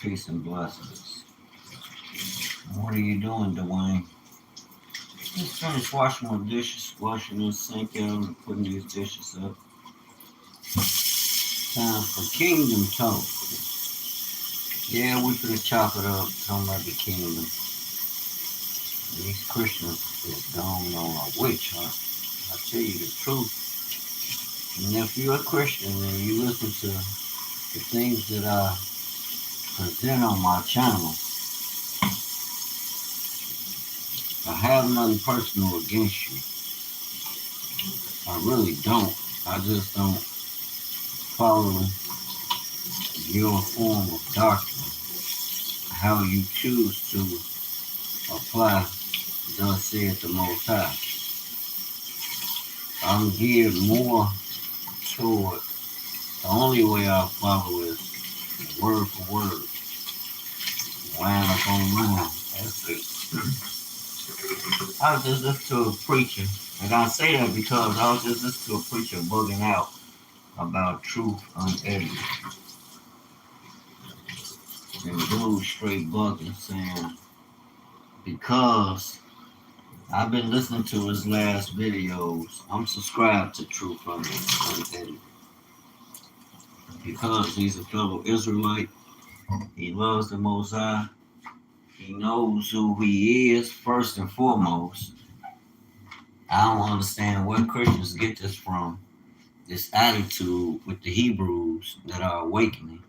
Peace and blessings. What are you doing, Dewayne? Just finished washing my dishes, washing this sink out and putting these dishes up. Time for Kingdom Talk. Yeah, we finna chop it up, talking about the kingdom. These Christians is going on a witch hunt. I tell you the truth. And if you're a Christian and you listen to the things that I present on my channel, I have nothing personal against you. I really don't. I just don't follow your form of doctrine, how you choose to apply, thus saith the Most High. I'm geared more toward the only way I follow is word for word, line upon line. That's it. I was just listening to a preacher, and I say that because I was just listening to a preacher bugging out about truth unedited. And the dude straight bugging, saying, because I've been listening to his last videos, I'm subscribed to Truth Unedited. Because he's a fellow Israelite, he loves the Most High, he knows who he is first and foremost. I don't understand where Christians get this from, this attitude with the Hebrews that are awakening,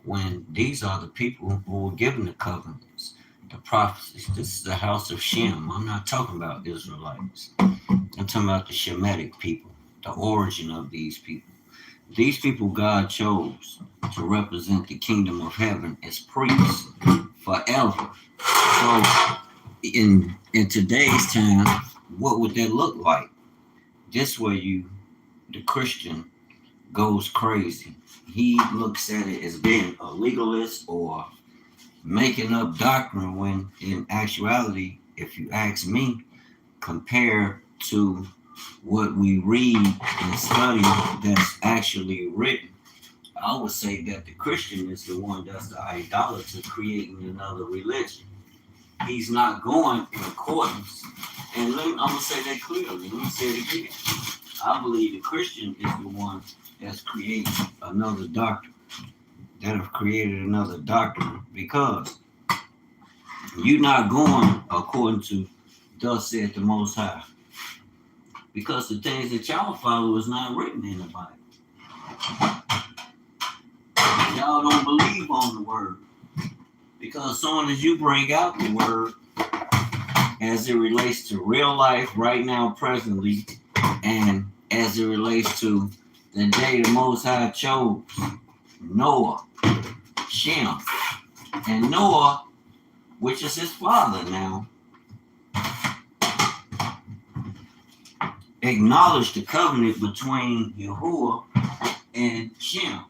when these are the people who were given the covenants, the prophecies. This is the house of Shem. I'm not talking about Israelites. I'm talking about the Shemitic people, the origin of these people. These people God chose to represent the kingdom of heaven as priests forever. So in today's time, what would that look like? This way the Christian goes crazy. He looks at it as being a legalist or making up doctrine when in actuality, if you ask me, compared to what we read and study that's actually written, I would say that the Christian is the one that's the idolater creating another religion. He's not going in accordance. And I'm going to say that clearly. Let me say it again. I believe the Christian is the one that's created another doctrine, that have created another doctrine, because you're not going according to thus saith the Most High. Because the things that y'all follow is not written in the Bible. Y'all don't believe on the word. Because as soon as you bring out the word as it relates to real life right now, presently, and as it relates to the day the Most High chose Noah, Shem, and Noah, which is his father now, acknowledged the covenant between Yahuwah and Shem.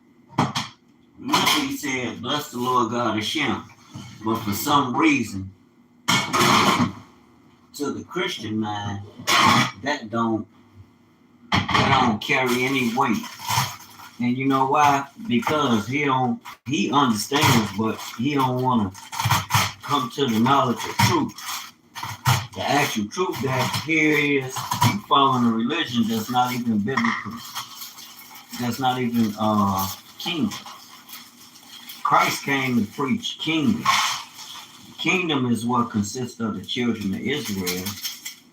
Remember he said, bless the Lord God of Shem. But for some reason, to the Christian mind, that don't carry any weight. And you know why? Because he understands, but he don't want to come to the knowledge of truth. The actual truth that here is you following a religion that's not even biblical, that's not even kingdom. Christ came to preach kingdom. Kingdom is what consists of the children of Israel.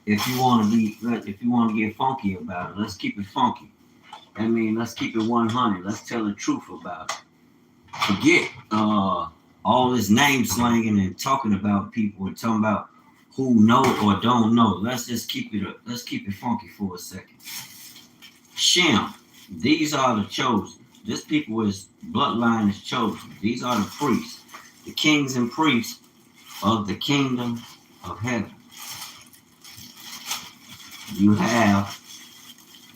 If you want to get funky about it, let's keep it funky. I mean, let's keep it 100. Let's tell the truth about it. Forget all this name slanging and talking about people and talking about who know or don't know. Let's just keep it funky for a second. Shem, these are the chosen. This people is bloodline is chosen. These are the priests, the kings and priests of the kingdom of heaven. You have,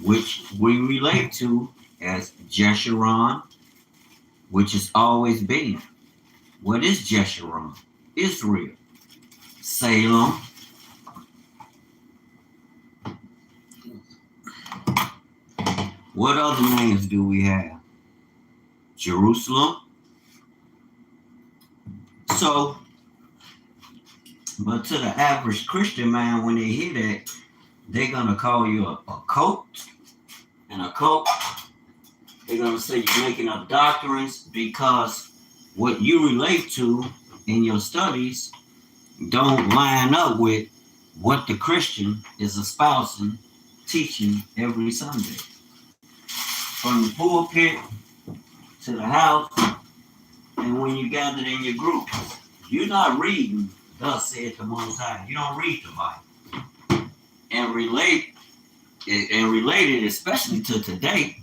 which we relate to as Jeshurun, which has always been. What is Jeshurun? Israel. Salem. What other names do we have? Jerusalem, So, but to the average Christian man, when they hear that, they're gonna call you a cult, and a cult. They're gonna say you're making up doctrines because what you relate to in your studies don't line up with what the Christian is espousing, teaching every Sunday. From the pulpit to the house, and when you gathered in your group, you're not reading, thus saith the Most High. You don't read the Bible. And related, especially to today,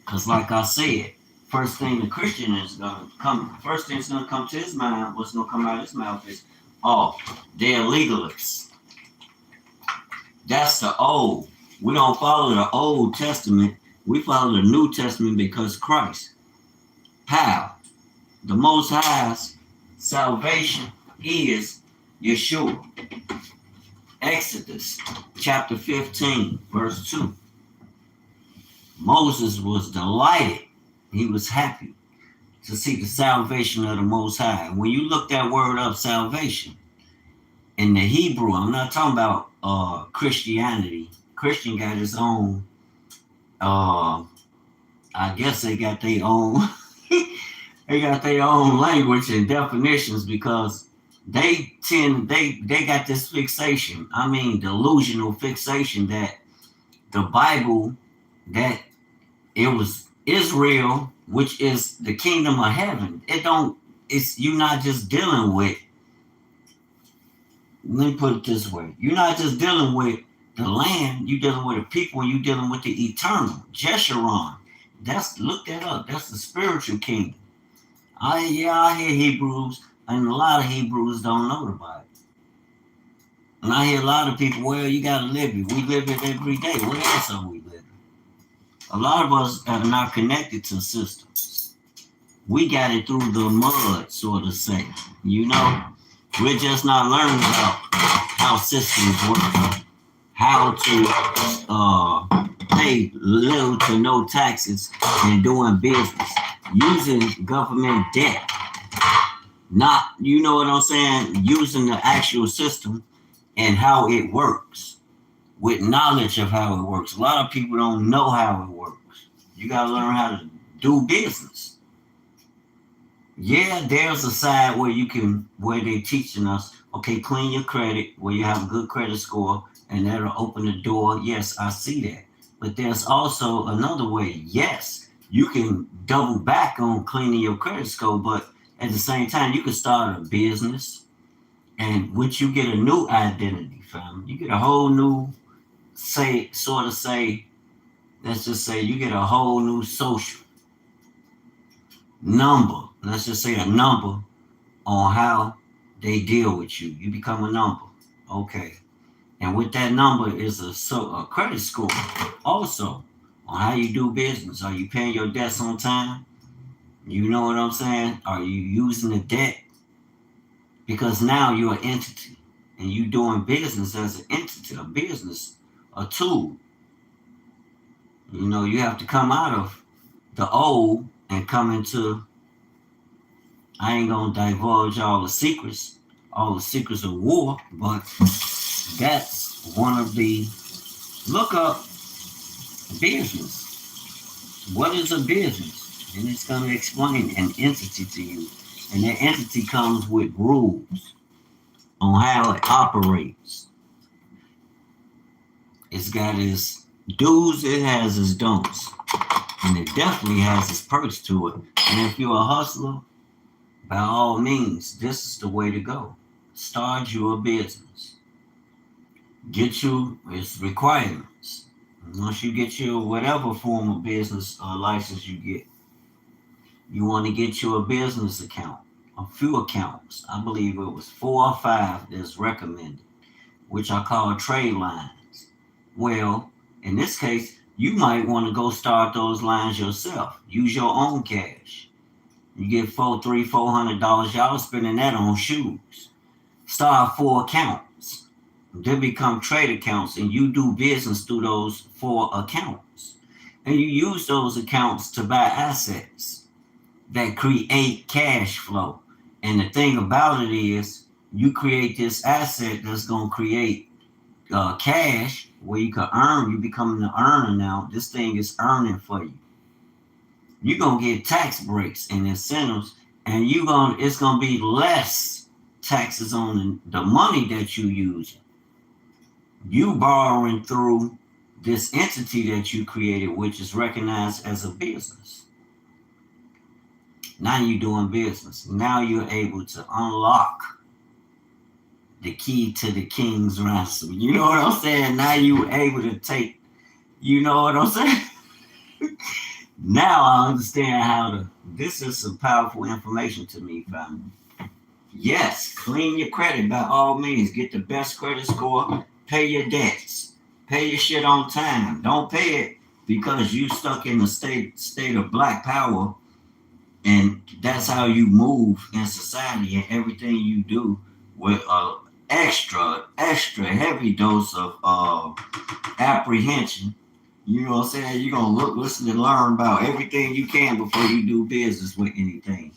because like I said, first thing the Christian is gonna come, first thing that's gonna come to his mind, what's gonna come out of his mouth is, oh, they're legalists. That's the old. We don't follow the Old Testament. We follow the New Testament because Christ. How? The Most High's salvation is Yeshua. Exodus chapter 15, verse 2. Moses was delighted. He was happy to see the salvation of the Most High. When you look that word up, salvation, in the Hebrew, I'm not talking about Christianity. Christian got his own, I guess they got their own, they got their own language and definitions because they got this fixation. I mean, delusional fixation that the Bible, that it was Israel, which is the kingdom of heaven. You're not just dealing with, let me put it this way. You're not just dealing with the land, you're dealing with the people, and you're dealing with the eternal. Jeshurun. Look that up. That's the spiritual kingdom. I hear Hebrews, and a lot of Hebrews don't know the Bible. And I hear a lot of people, well, you gotta live it. We live it every day. What else are we living? A lot of us are not connected to systems. We got it through the mud, so to say. You know, we're just not learning about how systems work, how to pay little to no taxes and doing business, using government debt. Not, you know what I'm saying, using the actual system and how it works, with knowledge of how it works. A lot of people don't know how it works. You got to learn how to do business. Yeah, there's a side where they're teaching us, okay, clean your credit, where you have a good credit score, and that'll open the door. Yes, I see that. But there's also another way. Yes, you can double back on cleaning your credit score, but at the same time, you can start a business, and once you get a new identity, fam, you get a whole new, let's just say you get a whole new social number. Let's just say a number on how they deal with you. You become a number. Okay. And with that number is a credit score also on how you do business. Are you paying your debts on time? You know what I'm saying? Are you using the debt? Because now you're an entity and you doing business as an entity, a business, a tool. You know, you have to come out of the old and come into, I ain't gonna divulge all the secrets of war, but that's one of the, look up business. What is a business? And it's going to explain an entity to you. And that entity comes with rules on how it operates. It's got its do's, it has its don'ts. And it definitely has its perks to it. And if you're a hustler, by all means, this is the way to go. Start your business. Get you its requirements. Once you get your whatever form of business or license you get, you want to get you a business account, a few accounts. I believe it was 4 or 5 that's recommended, which I call trade lines. Well, in this case, you might want to go start those lines yourself. Use your own cash. You get $400 y'all spending that on shoes. Start 4 accounts. They become trade accounts, and you do business through those 4 accounts. And you use those accounts to buy assets that create cash flow And the thing about it is, you create this asset that's gonna create cash where you can earn. You becoming an earner now. This thing is earning for you. You're gonna get tax breaks and incentives, and it's gonna be less taxes on the money that you use. You borrowing through this entity that you created, which is recognized as a business. Now you're doing business. Now you're able to unlock the key to the king's ransom. You know what I'm saying? Now you're able to take, you know what I'm saying? Now I understand this is some powerful information to me, family. Yes, clean your credit by all means. Get the best credit score. Pay your debts. Pay your shit on time. Don't pay it because you stuck in the state of black power, and that's how you move in society, and everything you do with a extra heavy dose of apprehension. You know what I'm saying? You're gonna look, listen, and learn about everything you can before you do business with anything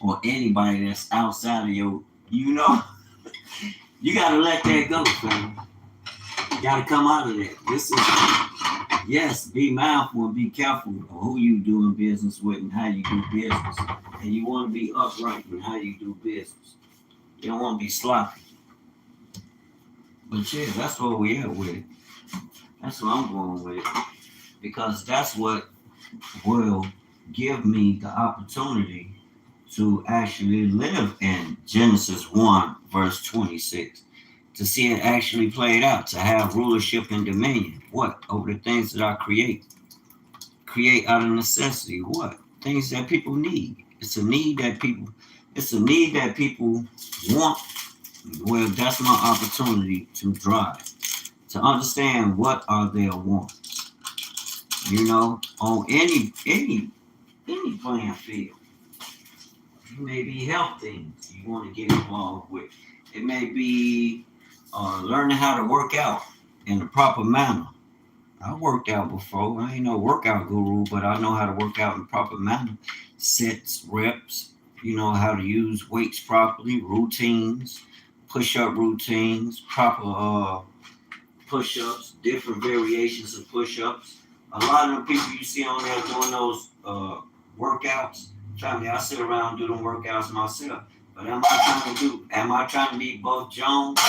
or anybody that's outside of you know. You gotta let that go, fam. You gotta come out of that. This is, yes, be mindful and be careful of who you doing business with and how you do business. And you want to be upright in how you do business. You don't want to be sloppy. But yeah, that's where we at with it. That's where I'm going with it. Because that's what will give me the opportunity to actually live in Genesis 1, verse 26. To see it actually played out, to have rulership and dominion. What? Over the things that I create. Create out of necessity. What? Things that people need. It's a need that people want. Well, that's my opportunity to drive. To understand what are their wants. You know, on any playing field. It may be health things you want to get involved with. It may be learning how to work out in the proper manner. I worked out before. I ain't no workout guru, but I know how to work out in proper manner. Sets, reps, you know how to use weights properly, routines, push-up routines, proper push-ups, different variations of push-ups. A lot of the people you see on there doing those workouts, family, I sit around and do them workouts myself. But am I trying to be Buck Jones?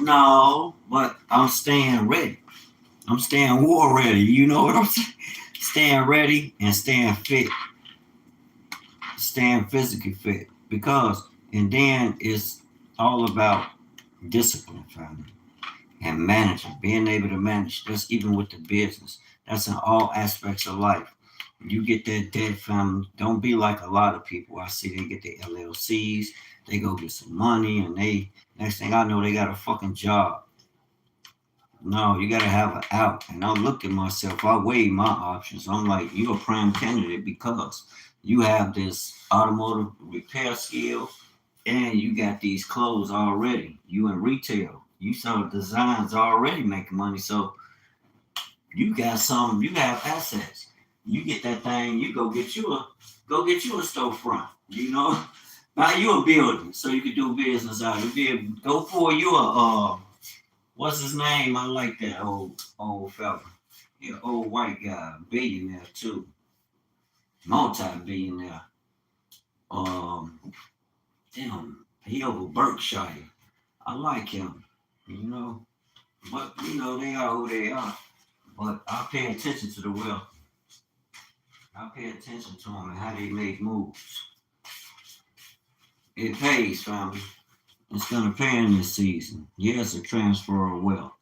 No, but I'm staying ready. I'm staying war ready. You know what I'm saying? Staying ready and staying fit. Staying physically fit. And then it's all about discipline, family. And managing, being able to manage. That's even with the business. That's in all aspects of life. You get that debt, family. Don't be like a lot of people. I see they get their LLCs, they go get some money, and next thing I know, they got a fucking job. No, you gotta have an out. And I looked at myself, I weighed my options. I'm like, you're a prime candidate because you have this automotive repair skill and you got these clothes already. You in retail. You sell designs already making money. So you have assets. You get that thing, you go get you a storefront, you know, buy you a building so you can do business out of it. Go for you what's his name? I like that old fella. Yeah, old white guy, billionaire too, multi-billionaire. Damn, he over Berkshire. I like him, you know, but you know they are who they are. But I pay attention to the wealth. I pay attention to them and how they make moves. It pays, family. It's going to pay in this season. Yes, a transfer of wealth.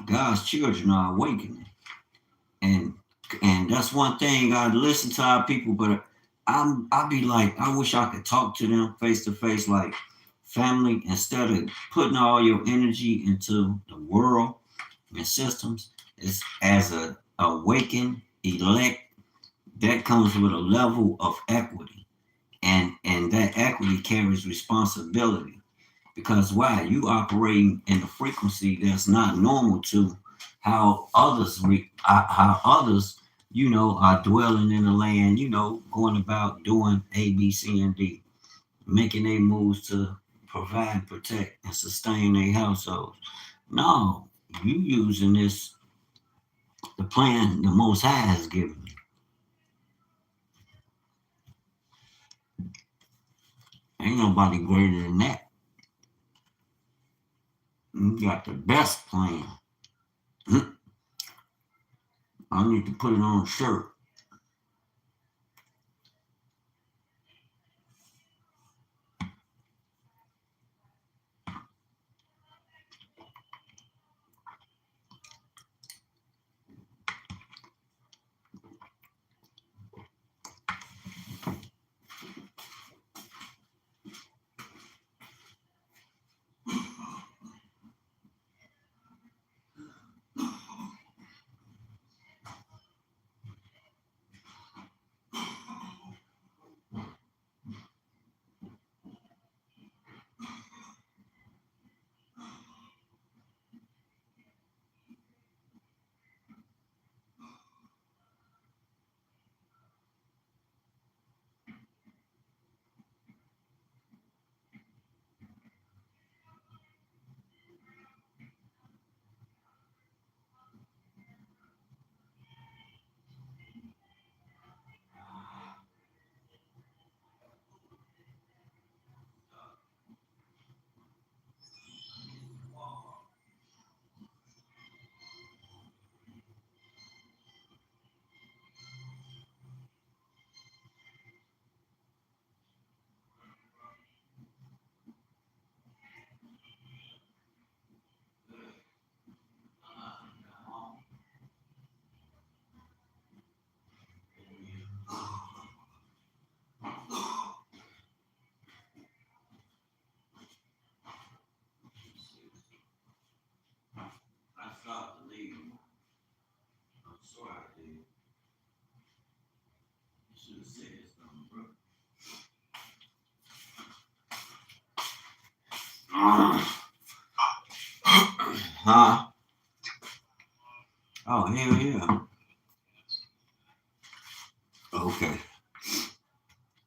God's children are awakening. And that's one thing I listen to our people, but I be like, I wish I could talk to them face to face, like family, instead of putting all your energy into the world and systems. It's as a awakened elect that comes with a level of equity, and that equity carries responsibility. Because why? You operating in a frequency that's not normal to how others you know are dwelling in the land, you know, going about doing A, B, C, and D. making their moves to provide, protect, and sustain their households. No, you using this the plan the Most High has given you. Ain't nobody greater than that. You got the best plan. I need to put it on a shirt. I thought to leave. I'm sorry I did. You should have said something, bro. Huh? Oh, hell yeah. Okay.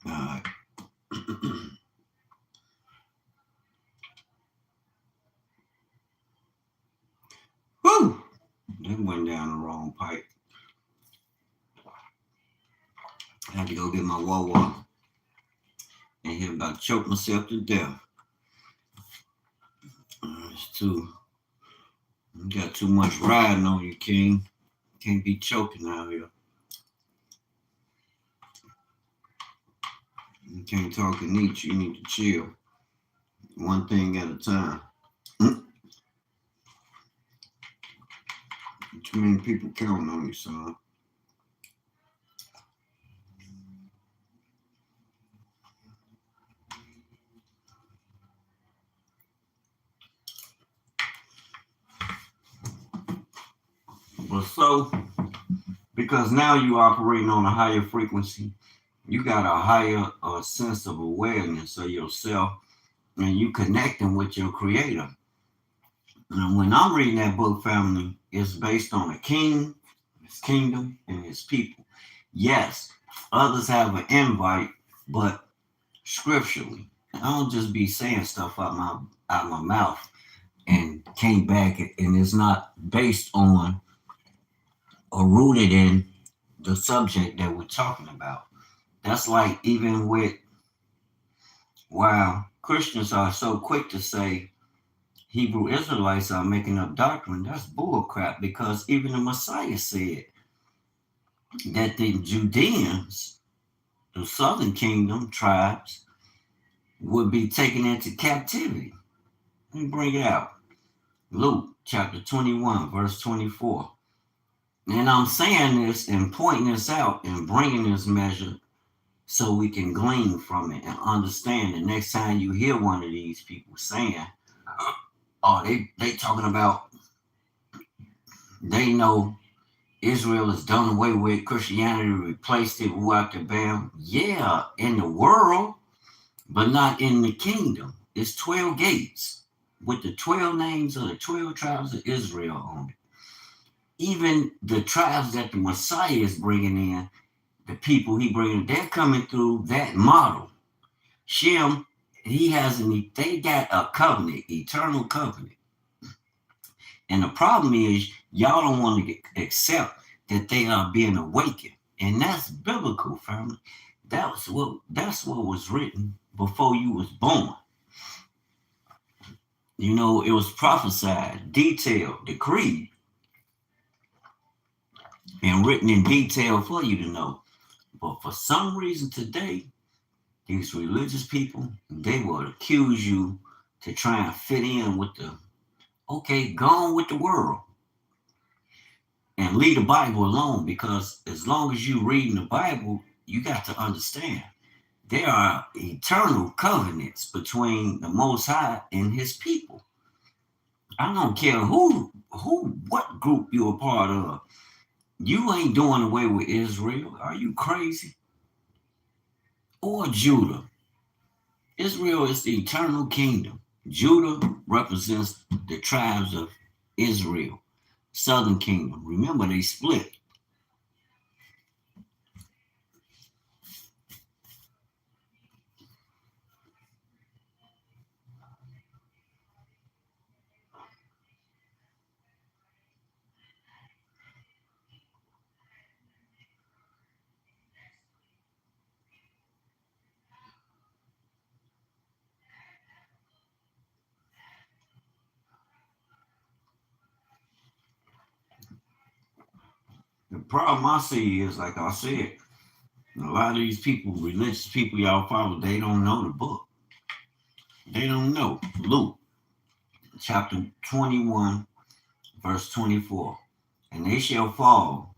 All right. Woo! That went down the wrong pipe. I had to go get my Wawa. And here about to choke myself to death. It's too. You got too much riding on you, King. Can't be choking out here. You can't talk and eat. You need to chill. One thing at a time. Too many people counting on you, son. But so, because now you operating on a higher frequency, you got a higher sense of awareness of yourself, and you connecting with your creator. And when I'm reading that book, family, it's based on a king, his kingdom, and his people. Yes, others have an invite, but scripturally, I don't just be saying stuff out my mouth and came back, and it's not based on or rooted in the subject that we're talking about. That's like even with, wow, Christians are so quick to say Hebrew Israelites are making up doctrine. That's bull crap, because even the Messiah said that the Judeans, the southern kingdom tribes, would be taken into captivity. Let me bring it out. Luke chapter 21, verse 24. And I'm saying this and pointing this out and bringing this measure so we can glean from it and understand the next time you hear one of these people saying, oh, they talking about, they know Israel is done away with, Christianity replaced it, whack bam. Yeah, in the world, but not in the kingdom. It's 12 gates with the 12 names of the 12 tribes of Israel on it. Even the tribes that the Messiah is bringing in, the people he bringing, they're coming through that model. Shem, they got a covenant, eternal covenant. And the problem is, y'all don't want to accept that they are being awakened. And that's biblical, family. That's what was written before you was born. You know, it was prophesied, detailed, decreed, and written in detail for you to know. But for some reason today, these religious people, they will accuse you to try and fit in with okay, go on with the world and leave the Bible alone, because as long as you reading the Bible, you got to understand there are eternal covenants between the Most High and His people. I don't care what group you're a part of. You ain't doing away with Israel. Are you crazy? Or Judah. Israel is the eternal kingdom. Judah represents the tribes of Israel, southern kingdom. Remember, they split. The problem I see is, like I said, a lot of these people, religious people y'all follow, they don't know the book. They don't know. Luke chapter 21, verse 24. And they shall fall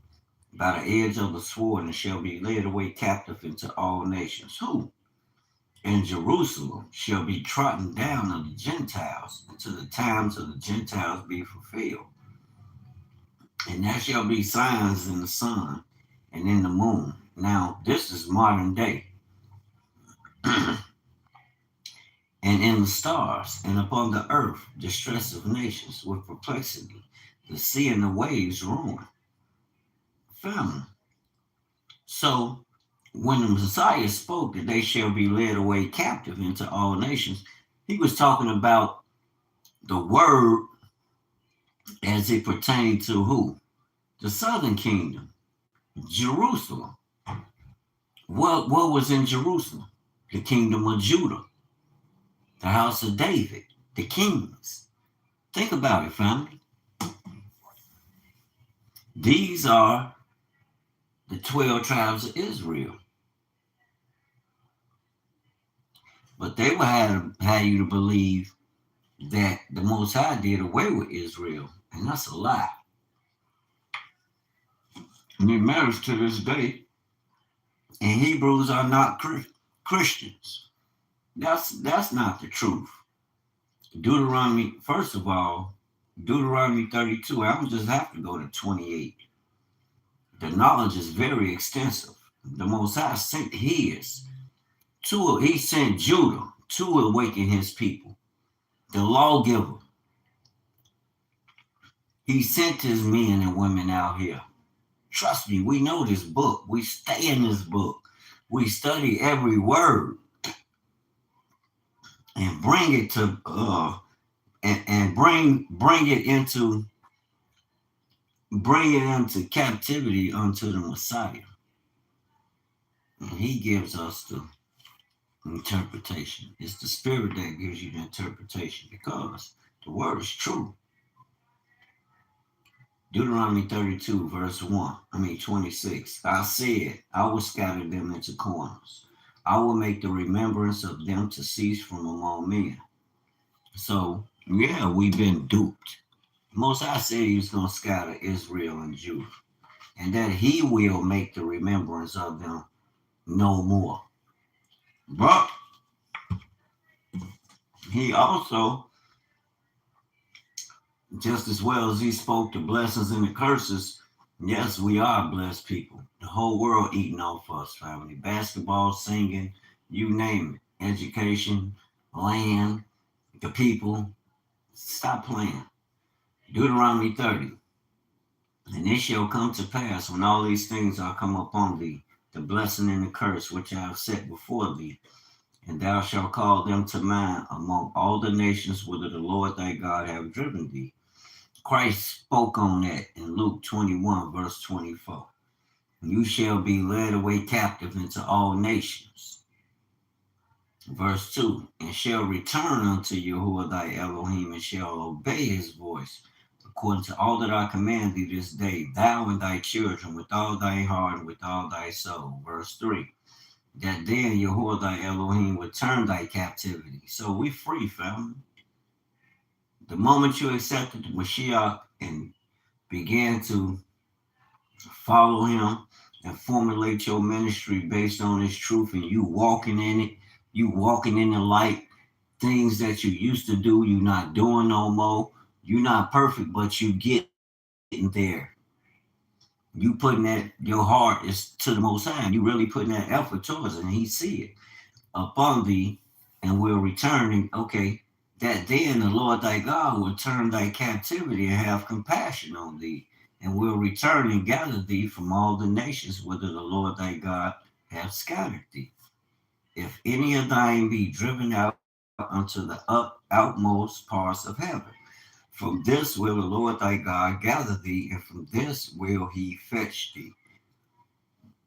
by the edge of the sword and shall be led away captive into all nations. Who? And Jerusalem shall be trodden down of the Gentiles until the times of the Gentiles be fulfilled. And there shall be signs in the sun and in the moon. Now, this is modern day. And in the stars, and upon the earth, distress of nations with perplexity, the sea and the waves ruin. Family. So, when the Messiah spoke that they shall be led away captive into all nations, he was talking about the word as it pertained to who? The southern kingdom, Jerusalem. What was in Jerusalem? The kingdom of Judah, the house of David, the kings. Think about it, family. These are the 12 tribes of Israel. But they will have you to believe that the Most High did away with Israel. And that's a lie. And it matters to this day. And Hebrews are not Christians. That's not the truth. Deuteronomy, first of all, Deuteronomy 32, I would just have to go to 28. The knowledge is very extensive. The Most High sent he sent Judah to awaken his people. The lawgiver. He sent his men and women out here. Trust me, we know this book. We stay in this book. We study every word and bring it to bring it into captivity unto the Messiah. And he gives us the interpretation. It's the Spirit that gives you the interpretation, because the word is true. Deuteronomy 32, verse 26. I said, I will scatter them into corners. I will make the remembrance of them to cease from among men. So, yeah, we've been duped. Most High said he was going to scatter Israel and Judah, and that he will make the remembrance of them no more. But he also, just as well as he spoke the blessings and the curses, yes, we are blessed people. The whole world eating off us, family. Basketball, singing, you name it. Education, land, the people. Stop playing. Deuteronomy 30. And it shall come to pass when all these things are come upon thee, the blessing and the curse which I have set before thee, And thou shalt call them to mind among all the nations whither the Lord thy God have driven thee. Christ spoke on that in Luke 21, verse 24. You shall be led away captive into all nations. Verse 2, and shall return unto Yahuwah thy Elohim, and shall obey his voice, according to all that I command thee this day, thou and thy children, with all thy heart and with all thy soul. Verse 3, that then Yahuwah thy Elohim would turn thy captivity. So we free, family. The moment you accepted the Mashiach and began to follow him and formulate your ministry based on his truth, and you walking in it, you walking in the light, things that you used to do, you not doing no more. You're not perfect, but you getting there. You putting that, your heart is to the Most High, and you really putting that effort towards it, and he see it upon thee, and will return. And okay, that then the Lord thy God will turn thy captivity and have compassion on thee, and will return and gather thee from all the nations whither the Lord thy God hath scattered thee. If any of thine be driven out unto the outmost parts of heaven, from this will the Lord thy God gather thee, and from this will he fetch thee.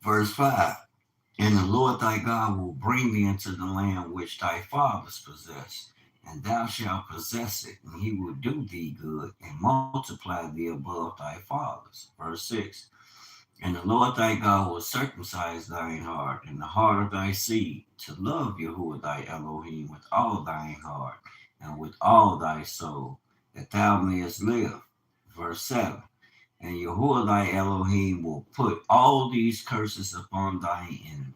Verse 5, and the Lord thy God will bring thee into the land which thy fathers possessed, and thou shalt possess it, and he will do thee good, and multiply thee above thy fathers. Verse 6, and the Lord thy God will circumcise thine heart and the heart of thy seed, to love Yahuwah thy Elohim with all thine heart and with all thy soul, that thou mayest live. Verse 7, and Yahuwah thy Elohim will put all these curses upon thine enemies,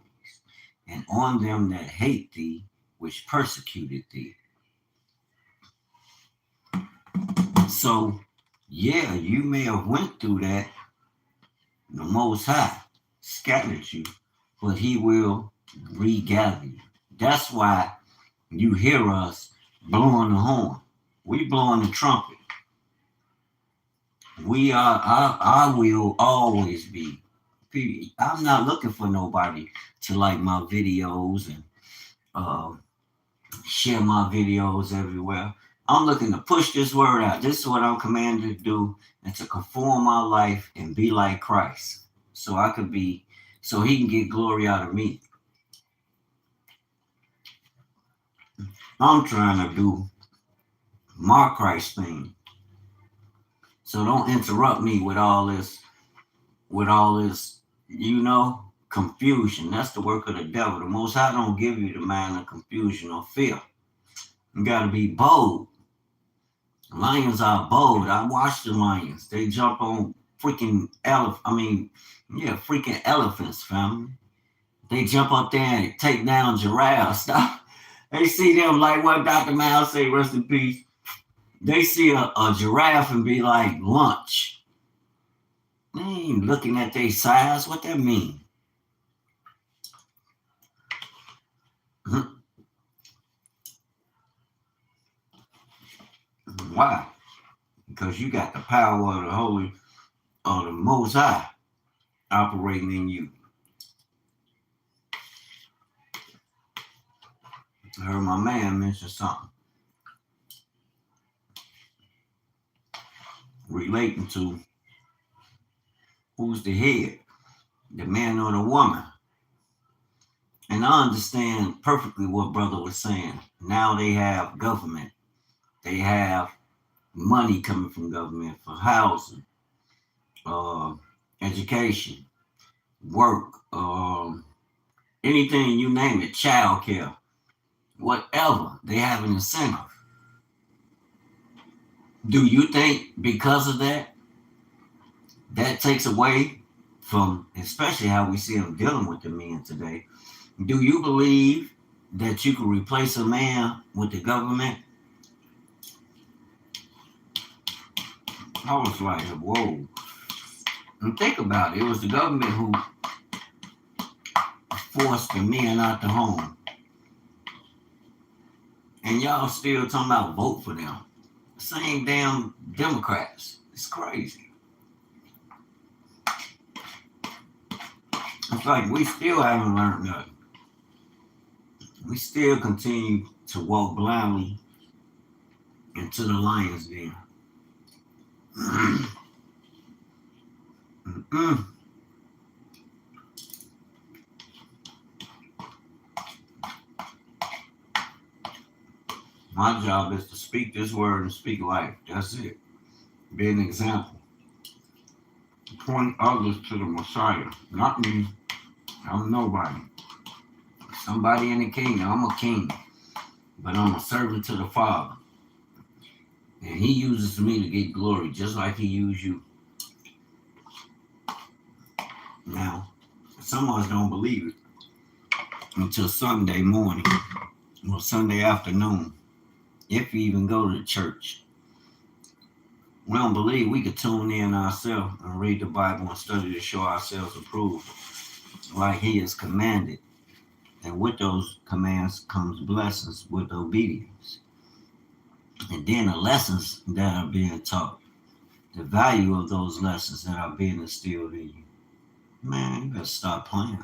and on them that hate thee, which persecuted thee. So, yeah, you may have went through that. The Most High scattered you, but he will regather you. That's why you hear us blowing the horn. We blowing the trumpet. I will always be. I'm not looking for nobody to like my videos and uh, share my videos everywhere. I'm looking to push this word out. This is what I'm commanded to do, and to conform my life and be like Christ, so I could be, so he can get glory out of me. I'm trying to do my Christ thing. So don't interrupt me with all this, confusion. That's the work of the devil. The Most High don't give you the mind of confusion or fear. You gotta be bold. Lions are bold. I watch the lions. They jump on freaking freaking elephants, family. They jump up there and take down giraffes. Stop. They see them like what Dr. Miles say, rest in peace. They see a giraffe and be like, lunch. They ain't looking at their size. What that mean? Why? Because you got the power of the Most High operating in you. I heard my man mention something relating to who's the head, the man or the woman. And I understand perfectly what brother was saying. Now they have government. They have money coming from government for housing, education, work, anything you name it, child care, whatever. They have an incentive. Do you think because of that, that takes away from, especially how we see them dealing with the men today? Do you believe that you can replace a man with the government? I was like, whoa. And think about it. It was the government who forced the men out the home. And y'all still talking about vote for them. Same damn Democrats. It's crazy. It's like we still haven't learned nothing. We still continue to walk blindly into the lion's den. My job is to speak this word and speak life. That's it. Be an example. Point others to the Messiah. Not me. I'm nobody. Somebody in the kingdom. I'm a king. But I'm a servant to the Father. And he uses me to get glory, just like he used you. Now, some of us don't believe it until Sunday morning or Sunday afternoon, if you even go to the church. We don't believe we could tune in ourselves and read the Bible and study to show ourselves approved, like he has commanded. And with those commands comes blessings with obedience. And then the lessons that are being taught, the value of those lessons that are being instilled in you. Man, you better stop playing.